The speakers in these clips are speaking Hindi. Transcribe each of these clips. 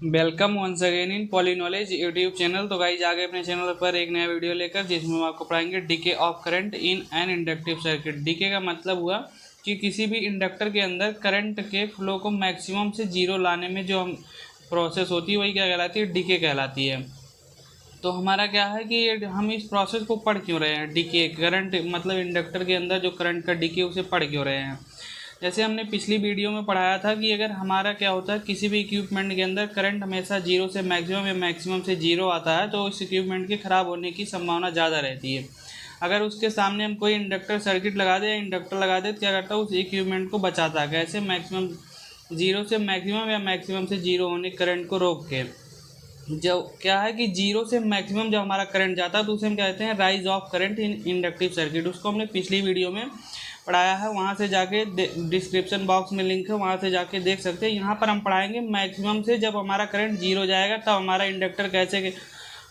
Welcome once again in poly knowledge YouTube channel. तो गाइज आगे अपने चैनल पर एक नया वीडियो लेकर जिसमें हम आपको पढ़ाएंगे decay of current in an inductive circuit. Decay का मतलब हुआ कि किसी भी इंडक्टर के अंदर करंट के फ्लो को मैक्सिमम से जीरो लाने में जो हम प्रोसेस होती है वही क्या कहलाती है, डीके कहलाती है। तो हमारा क्या है कि हम इस प्रोसेस को पढ़ क्यों रहे हैं, डीके करंट मतलब इंडक्टर के अंदर जो करंट का डीके उसे पढ़ क्यों रहे हैं। जैसे हमने पिछली वीडियो में पढ़ाया था कि अगर हमारा क्या होता है किसी भी इक्विपमेंट के अंदर करंट हमेशा जीरो से मैक्सिमम या मैक्सिमम से जीरो आता है तो उस इक्विपमेंट के ख़राब होने की संभावना ज़्यादा रहती है। अगर उसके सामने हम कोई इंडक्टर सर्किट लगा दें या इंडक्टर लगा दें तो क्या करता है, उस इक्विपमेंट को बचाता है। कैसे? मैक्सिमम जीरो से मैक्सिमम या मैक्सिमम से जीरो होने करंट को रोक के। जब क्या है कि जीरो से मैक्सिमम जब हमारा करंट जाता है तो उसे हम कहते हैं rise of current in inductive circuit. उसको हमने पिछली वीडियो में पढ़ाया है, वहाँ से जाके डिस्क्रिप्शन बॉक्स में लिंक है, वहाँ से जाके देख सकते हैं। यहाँ पर हम पढ़ाएंगे मैक्सिमम से जब हमारा करंट जीरो जाएगा तब हमारा इंडक्टर कैसे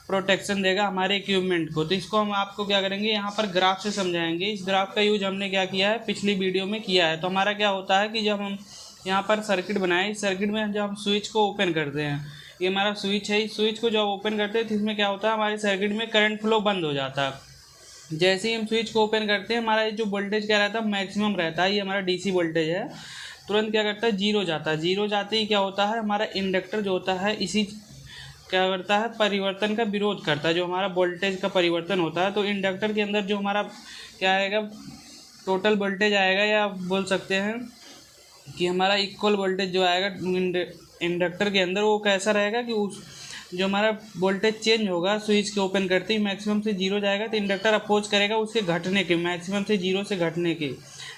प्रोटेक्शन देगा हमारे इक्विपमेंट को। तो इसको हम आपको क्या करेंगे, यहाँ पर ग्राफ से समझाएंगे। इस ग्राफ का यूज हमने क्या किया है, पिछली वीडियो में किया है। तो हमारा क्या होता है कि जब हम यहाँ पर सर्किट बनाए, इस सर्किट में जब हम स्विच को ओपन करते हैं, ये हमारा स्विच है, इस स्विच को जब ओपन करते हैं तो इसमें क्या होता है, हमारे सर्किट में करंट फ्लो बंद हो जाता है। जैसे ही हम स्विच को ओपन करते हैं हमारा जो वोल्टेज क्या रहता है, मैक्सिमम रहता है। ये हमारा डीसी वोल्टेज है। तुरंत क्या करता है, जीरो जाता है। जीरो जाते ही क्या होता है, हमारा इंडक्टर जो होता है इसी क्या करता है, परिवर्तन का विरोध करता है। जो हमारा वोल्टेज का परिवर्तन होता है तो इंडक्टर के अंदर जो हमारा क्या आएगा, टोटल वोल्टेज आएगा, या बोल सकते हैं कि हमारा इक्वल वोल्टेज जो आएगा इंडक्टर के अंदर वो कैसा रहेगा कि उस जो हमारा वोल्टेज चेंज होगा स्विच के ओपन करते ही मैक्सिमम से जीरो जाएगा तो इंडक्टर अपोज करेगा उसके घटने के, मैक्सिमम से जीरो से घटने के।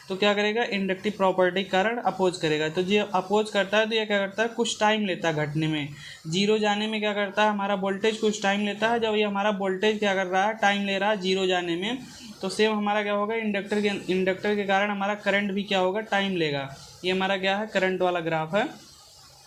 तो क्या करेगा, इंडक्टिव प्रॉपर्टी के कारण अपोज करेगा। तो जो अपोज करता है तो ये क्या करता है, कुछ टाइम लेता है घटने में। जीरो जाने में क्या करता है, हमारा वोल्टेज कुछ टाइम लेता है। जब ये हमारा वोल्टेज क्या कर रहा है, टाइम ले रहा है जीरो जाने में, तो सेम हमारा क्या होगा, इंडक्टर के कारण हमारा करंट भी क्या होगा, टाइम लेगा। ये हमारा क्या है, करंट वाला ग्राफ है।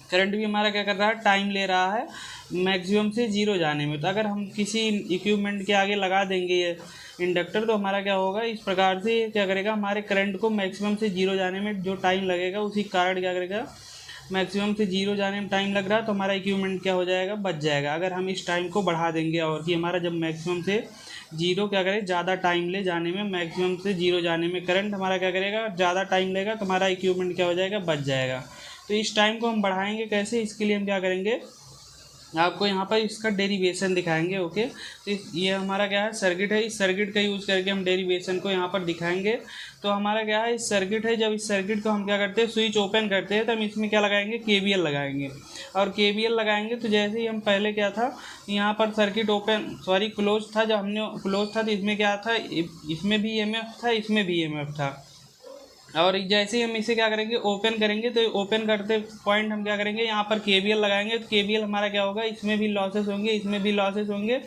करंट भी हमारा क्या कर रहा है, टाइम ले रहा है मैक्सिमम से जीरो जाने में। तो अगर हम किसी इक्विपमेंट के आगे लगा देंगे ये इंडक्टर तो हमारा क्या होगा, इस प्रकार से क्या करेगा, हमारे करंट को मैक्सिमम से जीरो जाने में जो टाइम लगेगा उसी कारण क्या करेगा, मैक्सिमम से जीरो जाने में टाइम लग रहा है तो हमारा इक्विपमेंट क्या हो जाएगा, बच जाएगा। अगर हम इस टाइम को बढ़ा देंगे और कि हमारा जब मैक्सिमम से जीरो क्या करें, ज़्यादा टाइम ले जाने में, मैक्सिमम से जीरो जाने में करंट हमारा क्या करेगा, ज़्यादा टाइम लेगा तो हमारा इक्विपमेंट क्या हो जाएगा, बच जाएगा। तो इस टाइम को हम बढ़ाएंगे कैसे, इसके लिए हम क्या करेंगे, आपको यहाँ पर इसका डेरिवेशन दिखाएंगे। ओके, तो ये हमारा क्या है, सर्किट है। इस सर्किट का यूज़ करके हम डेरिवेशन को यहाँ पर दिखाएंगे। तो हमारा क्या है, इस सर्किट है। जब इस सर्किट को हम क्या करते हैं, स्विच ओपन करते हैं तो हम इसमें क्या लगाएंगे, केवीएल लगाएंगे। और केवीएल लगाएंगे तो जैसे ही हम पहले क्या था, यहाँ पर सर्किट क्लोज था। जब हमने क्लोज था तो इसमें क्या था, इसमें भी ईएमएफ था, इसमें भी ईएमएफ था। और जैसे ही हम इसे क्या करेंगे, ओपन करेंगे तो ओपन करते पॉइंट हम क्या करेंगे, यहाँ पर केवीएल लगाएंगे। तो केवीएल हमारा क्या होगा, इसमें भी लॉसेस होंगे, इसमें भी लॉसेस होंगे।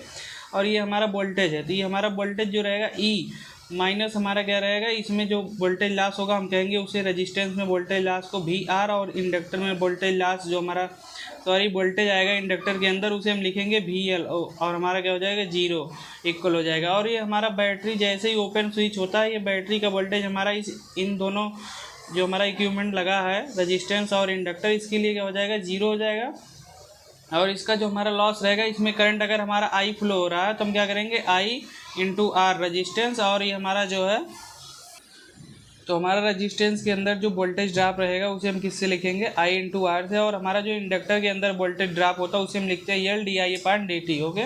और ये हमारा वोल्टेज है तो ये हमारा वोल्टेज जो रहेगा ई माइनस हमारा क्या रहेगा, इसमें जो वोल्टेज लॉस होगा हम कहेंगे उसे रेजिस्टेंस में वोल्टेज लॉस को वी आर, और इंडक्टर में वोल्टेज लॉस जो हमारा वोल्टेज आएगा इंडक्टर के अंदर उसे हम लिखेंगे वी एल, और हमारा क्या हो जाएगा, जीरो इक्वल हो जाएगा। और ये हमारा बैटरी जैसे ही ओपन स्विच होता है, ये बैटरी का वोल्टेज हमारा इन दोनों जो हमारा इक्विपमेंट लगा है रेजिस्टेंस और इंडक्टर, इसके लिए क्या हो जाएगा, जीरो हो जाएगा। और इसका जो हमारा लॉस रहेगा, इसमें करंट अगर हमारा आई फ्लो हो रहा है तो हम क्या करेंगे, आई इंटू आर रजिस्टेंस, और ये हमारा जो है, तो हमारा रजिस्टेंस के अंदर जो वोल्टेज ड्रॉप रहेगा उसे हम किससे लिखेंगे, आई इंटू आर से। और हमारा जो इंडक्टर के अंदर वोल्टेज ड्रॉप होता है उसे हम लिखते हैं एल डी आई पान डी टी। ओके,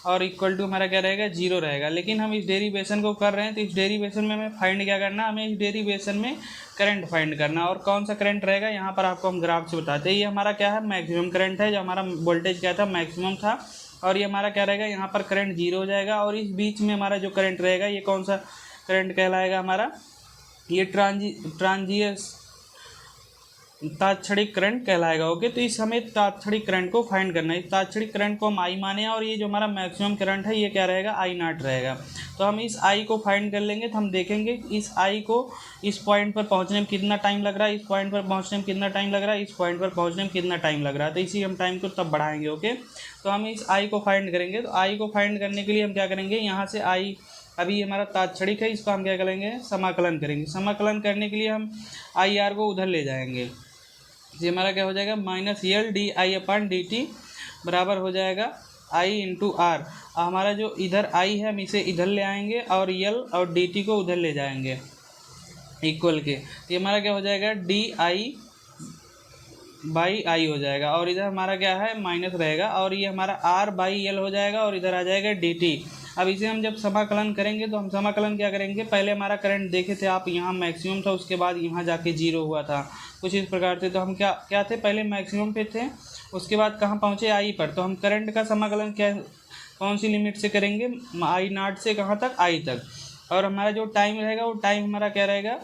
और इक्वल टू हमारा क्या रहेगा, जीरो रहेगा। लेकिन हम इस डेरिवेशन को कर रहे हैं तो इस डेरिवेशन में हमें फाइंड क्या करना, हमें इस डेरिवेशन में करंट फाइंड करना। और कौन सा करंट रहेगा, यहाँ पर आपको हम ग्राफ से बताते हैं। ये हमारा क्या है, मैक्सिमम करंट है। जो हमारा वोल्टेज क्या था, मैक्सिमम था। और ये हमारा क्या रहेगा, यहाँ पर करंट जीरो हो जाएगा। और इस बीच में हमारा जो करंट रहेगा ये कौन सा करंट कहलाएगा, हमारा ये तात्क्षणिक करंट कहलाएगा। ओके, तो इस हमें तात्क्षणिक करंट को फाइंड करना है। इस तात्क्षणिक करंट को हम आई माने, और ये जो हमारा मैक्सिमम करंट है ये क्या रहेगा, आई नॉट रहेगा। तो हम इस आई को फाइंड कर लेंगे। तो हम देखेंगे इस आई को इस पॉइंट पर पहुंचने में कितना टाइम लग रहा है, इस पॉइंट पर पहुंचने में कितना टाइम लग रहा है, इस पॉइंट पर पहुंचने में कितना टाइम लग रहा है। तो इसी हम टाइम को तब बढ़ाएंगे। ओके, तो हम इस आई को फाइंड करेंगे। तो आई को फाइंड करने के लिए हम क्या करेंगे, यहाँ से आई अभी हमारा तात्क्षणिक है, इसको हम क्या करेंगे, समाकलन करेंगे। समाकलन करने के लिए हम आई आर को उधर ले जाएंगे। ये हमारा क्या हो जाएगा -L/di/dt बराबर हो जाएगा I इंटू आर। हमारा जो इधर I है हम इसे इधर ले आएंगे और L और dt को उधर ले जाएंगे इक्वल के। ये हमारा क्या हो जाएगा di/i हो जाएगा और इधर हमारा क्या है माइनस रहेगा और ये हमारा r/l हो जाएगा और इधर आ जाएगा dt। अब इसे हम जब समाकलन करेंगे तो हम समाकलन क्या करेंगे, पहले हमारा करंट देखे थे आप, यहाँ मैक्सिमम था, उसके बाद यहाँ जाके जीरो हुआ था कुछ इस प्रकार से। तो हम क्या थे, पहले मैक्सिमम पे थे, उसके बाद कहाँ पहुँचे आई पर। तो हम करंट का समाकलन क्या कौन सी लिमिट से करेंगे, I0 से कहाँ तक, आई तक। और हमारा जो टाइम रहेगा वो टाइम हमारा क्या रहेगा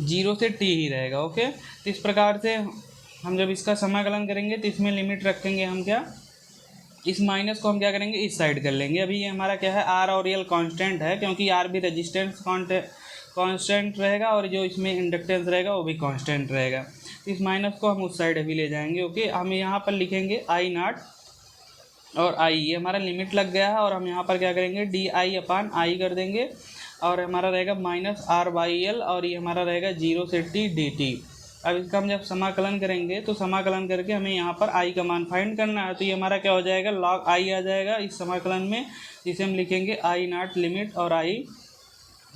0 से t ही रहेगा। ओके, तो इस प्रकार से हम जब इसका समाकलन करेंगे तो इसमें लिमिट रखेंगे हम क्या, इस माइनस को हम क्या करेंगे इस साइड कर लेंगे। अभी ये हमारा क्या है R और L कांस्टेंट है, क्योंकि R भी रेजिस्टेंस कांस्टेंट रहेगा और जो इसमें इंडक्टेंस रहेगा वो भी कांस्टेंट रहेगा। इस माइनस को हम उस साइड अभी ले जाएंगे। ओके, हम यहाँ पर लिखेंगे I0 और I, ये हमारा लिमिट लग गया है और हम यहाँ पर क्या करेंगे di/i कर देंगे और हमारा रहेगा -r/l और ये हमारा रहेगा 0 से t dt। अब इसका हम जब समाकलन करेंगे तो समाकलन करके हमें यहाँ पर I का मान फाइंड करना है। तो ये हमारा क्या हो जाएगा log I आ जाएगा इस समाकलन में, जिसे हम लिखेंगे I0 लिमिट और I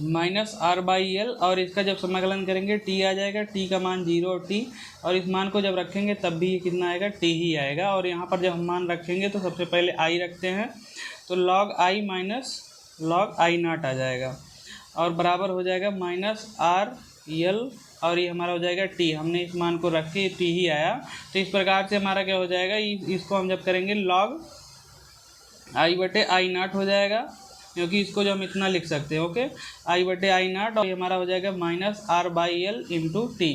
-r/l और इसका जब समाकलन करेंगे t आ जाएगा, t का मान 0 और t, और इस मान को जब रखेंगे तब भी ये कितना आएगा t ही आएगा। और यहाँ पर जब हम मान रखेंगे तो सबसे पहले I रखते हैं तो log I minus log I0 आ जाएगा और बराबर हो जाएगा -r/l और ये हमारा हो जाएगा t। हमने इस मान को रख के t ही आया। तो इस प्रकार से हमारा क्या हो जाएगा, इसको हम जब करेंगे log I/I0 हो जाएगा, क्योंकि इसको जो हम इतना लिख सकते हैं। ओके, I/I0 और ये हमारा हो जाएगा -r/l इंटू t।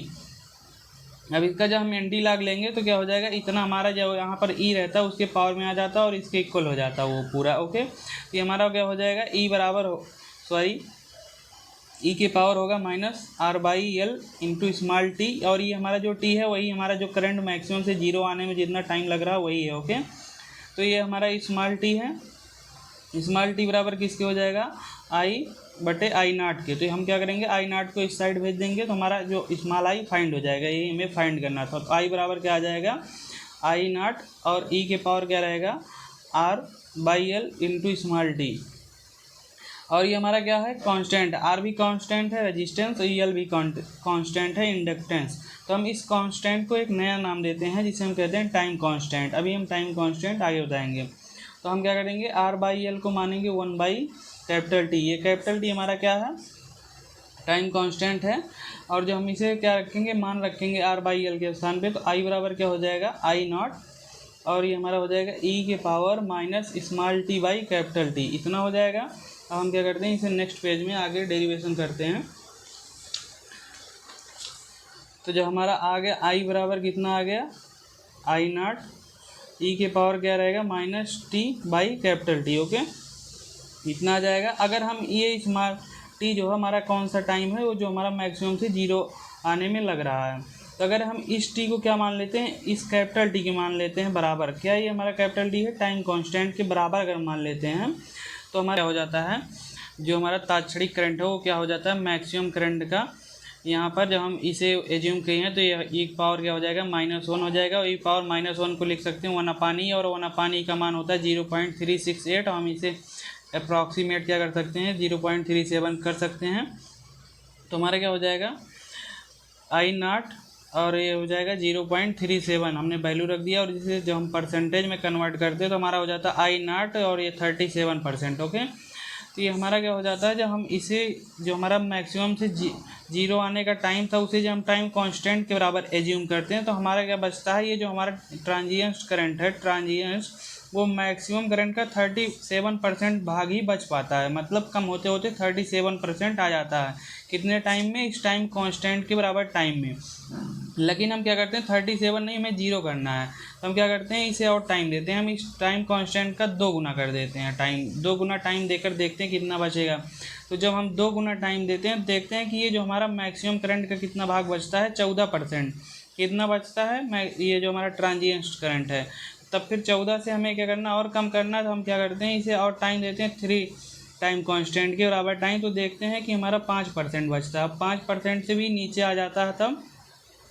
अब इसका जब हम एंटी लॉग लेंगे तो क्या हो जाएगा, इतना हमारा जो यहाँ पर e रहता है उसके पावर में आ जाता है और इसके इक्वल हो जाता है वो पूरा। ओके, तो ये हमारा क्या हो जाएगा e बराबर हो e के पावर होगा -r/l इंटू स्मॉल t और ये हमारा जो t है वही हमारा जो करंट मैक्सिमम से 0 आने में जितना टाइम लग रहा है वही है। ओके, तो ये हमारा स्मॉल t है, स्मॉल t बराबर किसके हो जाएगा I/I0 के। तो हम क्या करेंगे I0 को इस साइड भेज देंगे तो हमारा जो स्मॉल I फाइंड हो जाएगा, ये हमें फाइंड करना था। तो I बराबर क्या आ जाएगा I0 और e के पावर क्या रहेगा r/l इंटू स्मॉल t। और ये हमारा क्या है कांस्टेंट, R भी कांस्टेंट है रेजिस्टेंस और L भी कांस्टेंट है इंडक्टेंस। तो हम इस कांस्टेंट को एक नया नाम देते हैं जिसे हम कहते हैं टाइम कांस्टेंट। अभी हम टाइम कांस्टेंट आगे बताएंगे। तो हम क्या करेंगे R/L को मानेंगे 1/T। ये कैपिटल T हमारा क्या है टाइम कांस्टेंट है और जो हम इसे क्या रखेंगे मान रखेंगे R/L के स्थान पे। तो I बराबर क्या हो जाएगा I0 और ये हमारा हो जाएगा e के power minus small t by capital T, इतना हो जाएगा। अब हम क्या करते हैं इसे नेक्स्ट पेज में आगे डेरिवेशन करते हैं। तो जो हमारा आ गया I बराबर कितना आ गया I0 e के पावर क्या रहेगा -t by capital T। Okay, इतना आ जाएगा। अगर हम ये स्मॉल t जो हमारा कौन सा टाइम है वो जो हमारा मैक्सिमम से 0 आने में लग रहा है, तो अगर हम इस t को क्या मान लेते हैं इस कैपिटल T के मान लेते हैं बराबर, क्या ये हमारा कैपिटल T है टाइम कांस्टेंट के बराबर अगर मान लेते हैं तो हमारा क्या हो जाता है जो हमारा तात्क्षणिक करंट है वो क्या हो जाता है मैक्सिमम करंट का। यहाँ पर जब हम इसे एज्यूम किए हैं तो ये e पावर क्या हो जाएगा -1 हो जाएगा। e पावर -1 को लिख सकते हैं 1/e और 1/e का मान होता है 0.368 और हम इसे अप्रॉक्सीमेट क्या कर सकते हैं 0.37 कर सकते हैं। तो हमारा क्या हो जाएगा I0 और ये हो जाएगा 0.37 हमने वैल्यू रख दिया और इसे जब हम परसेंटेज में कन्वर्ट करते हैं तो हमारा हो जाता है I0 और ये 37%। ओके, तो ये हमारा क्या हो जाता है जब हम इसे जो हमारा मैक्सिमम से 0 आने का टाइम था उसे जब हम टाइम कांस्टेंट के बराबर एज्यूम करते हैं तो हमारा क्या बचता है ये जो हमारा ट्रांजिएंट करंट है ट्रांजिएंट वो मैक्सिमम करंट का 37% भाग ही बच पाता है, मतलब कम होते होते 37% आ जाता है। कितने टाइम में इस टाइम कांस्टेंट के बराबर टाइम में। लेकिन हम क्या करते हैं 37 नहीं हमें 0 करना है तो हम क्या करते हैं इसे और टाइम देते हैं, हम इस टाइम कांस्टेंट का 2 गुना कर देते हैं। टाइम 2 गुना टाइम देकर देखते हैं कितना बचेगा। तो जब हम 2 गुना टाइम देते हैं देखते हैं कि ये जो हमारा मैक्सिमम करंट का कितना भाग बचता है 14%। कितना बचता है ये जो हमारा ट्रांजिएंट करंट है। तब फिर 14 से हमें क्या करना और कम करना, तो हम क्या करते हैं इसे और टाइम देते हैं 3 टाइम कांस्टेंट के बराबर टाइम। तो देखते हैं कि हमारा 5% बचता है। अब 5% से भी नीचे आ जाता है तब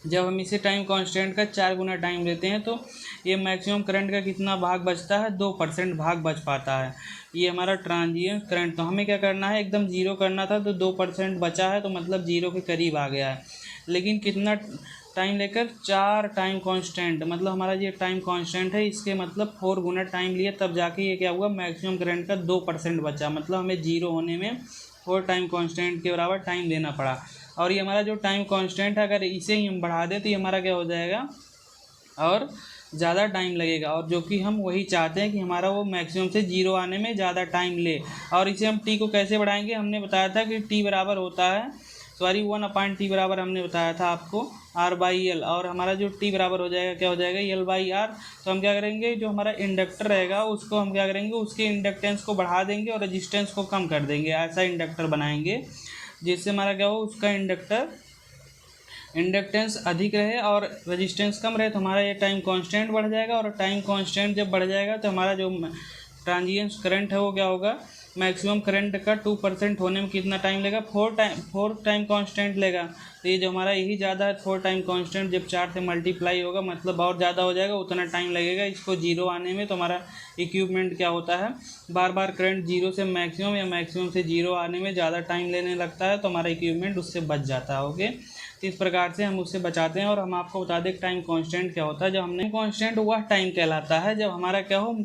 जब हम इसे टाइम कांस्टेंट का 4 गुना टाइम लेते हैं तो ये मैक्सिमम करंट का कितना भाग बचता है, 2% भाग बच पाता है। ये हमारा ट्रांजिएंट करंट। तो हमें क्या करना है, एकदम ज़ीरो करना था, तो 2% बचा है, तो मतलब ज़ीरो के करीब आ गया है। लेकिन कितना टाइम लेकर, 4 टाइम कांस्टेंट, मतलब हमारा ये टाइम कांस्टेंट है, इसके मतलब 4 गुना टाइम लिया, तब जाके ये क्या हुआ, मैक्सिमम करंट का 2% बचा। मतलब हमें ज़ीरो होने में 4 टाइम कांस्टेंट के बराबर टाइम देना पड़ा। और ये हमारा जो टाइम कांस्टेंट है, अगर इसे ही हम बढ़ा दें तो ये हमारा क्या हो जाएगा, और ज़्यादा टाइम लगेगा। और जो कि हम वही चाहते हैं कि हमारा वो मैक्सिमम से ज़ीरो आने में ज़्यादा टाइम ले। और इसे हम टी को कैसे बढ़ाएंगे, हमने बताया था कि टी बराबर होता है, 1/t बराबर हमने बताया था आपको R/L। और हमारा जो टी बराबर हो जाएगा, क्या हो जाएगा, L/R। तो हम क्या करेंगे, जो हमारा इंडक्टर रहेगा उसको हम क्या करेंगे, उसके इंडक्टेंस को बढ़ा देंगे और रेजिस्टेंस को कम कर देंगे। ऐसा इंडक्टर बनाएंगे जिससे हमारा क्या हो, उसका इंडक्टेंस अधिक रहे और रेजिस्टेंस कम रहे। तो हमारा ये टाइम कांस्टेंट बढ़ जाएगा। और टाइम कांस्टेंट जब बढ़ जाएगा तो हमारा जो ट्रांजिएंट करंट है वो क्या होगा, मैक्सिमम करंट का 2% होने में कितना टाइम लेगा, 4 टाइम कांस्टेंट लेगा। तो ये जो हमारा यही ज़्यादा है, 4 टाइम कांस्टेंट जब 4 से मल्टीप्लाई होगा, मतलब और ज़्यादा हो जाएगा, उतना टाइम लगेगा इसको ज़ीरो आने में। तो हमारा इक्विपमेंट क्या होता है, बार बार करंट ज़ीरो से मैक्सिमम या मैक्सिमम से ज़ीरो आने में ज़्यादा टाइम लेने लगता है, तो हमारा इक्विपमेंट उससे बच जाता है। ओके, तो इस प्रकार से हम उससे बचाते हैं। और हम आपको बता दें टाइम कांस्टेंट क्या होता है। जब हमने कांस्टेंट, वह टाइम कहलाता है जब हमारा क्या हो,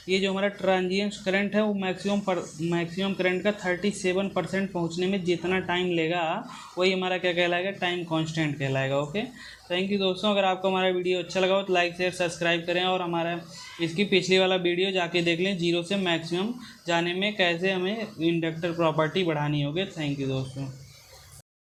ये जो हमारा ट्रांजिएंट करंट है वो मैक्सिमम करंट का 37% पहुंचने में जितना टाइम लेगा, वही हमारा क्या कहलाएगा, टाइम कांस्टेंट कहलाएगा। ओके, थैंक यू दोस्तों। अगर आपको हमारा वीडियो अच्छा लगा हो तो लाइक शेयर सब्सक्राइब करें, और हमारा इसकी पिछली वाला वीडियो जाके देख लें, जीरो से मैक्सिमम जाने में कैसे हमें इंडक्टर प्रॉपर्टी बढ़ानी होगी। थैंक यू दोस्तों।